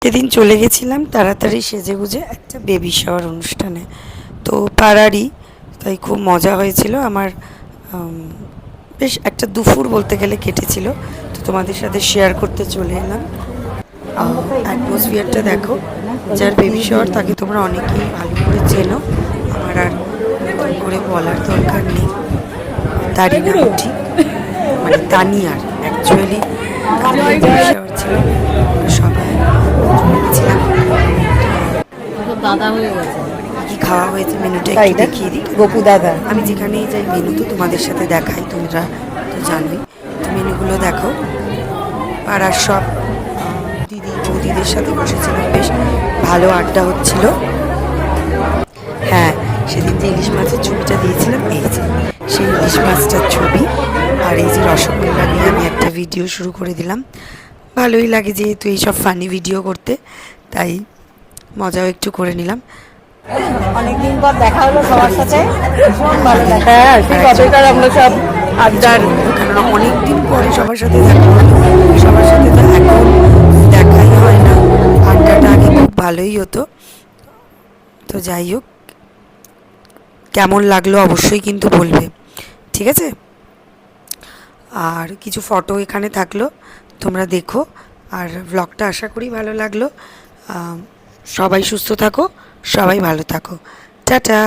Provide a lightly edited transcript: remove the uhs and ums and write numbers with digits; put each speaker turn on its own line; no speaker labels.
সেদিন চলে গেছিলাম তাড়াতাড়ি সেজেগুজে একটা বেবি শাওয়ার অনুষ্ঠানে, তো পাড়ারই, তাই খুব মজা হয়েছিল আমার। বেশ একটা দুপুর বলতে গেলে কেটেছিল, তো তোমাদের সাথে শেয়ার করতে চলে এলাম। অ্যাটমসফিয়ারটা দেখো, যার বেবি শাওয়ার তাকে তোমরা অনেকেই ভালো করে চেনো, আমার আর নতুন করে বলার দরকার নেই। তারই নাম ঠিক, মানে তানিয়ার অ্যাকচুয়ালি তানিয়ার বেবি শাওয়ার ছিল। সবাই চলে গেছিলাম।
দাদা হয়ে গেছে।
কি খাওয়া হয়েছে মেনুটা
তাই
একটু
না?
দেখিয়ে দিই।
গপু দাদা।
আমি যেখানেই যাই মেনু তো তোমাদের সাথে দেখাই, তোমরা তো জানোই। তো মেনুগুলো দেখো, পাড়ার সব দিদি বৌদিদের সাথে বসেছিলাম, বেশ ভালো আড্ডা হচ্ছিল। হ্যাঁ, সেদিন যে ইলিশ মাছের ছবিটা দিয়েছিলাম, এই যে সেই ইলিশ মাছটার ছবি। আর এই যে রসগোল্লা নিয়ে আমি একটা ভিডিও শুরু করে দিলাম। ভালোই লাগে যেহেতু এইসব ফানি ভিডিও করতে, তাই মজাও একটু করে নিলাম।
অনেকদিন পর দেখা হলো সবার সাথে, ভীষণ ভালো লাগে। হ্যাঁ, সেই কতটার আমরা সব আড্ডার,
কেননা অনেকদিন পরে সবার সাথে দেখা হলো, সবার সাথে তো এখন দেখাই হয় না। আড্ডাটা আগে খুব ভালোই হতো। তো যাই হোক, কেমন লাগলো অবশ্যই কিন্তু বলবে, ঠিক আছে? আর কিছু ফটো এখানে থাকলো, তোমরা দেখো। আর ব্লগটা আশা করি ভালো লাগলো। সবাই সুস্থ থাকো, সবাই ভালো থাকো। টাটা।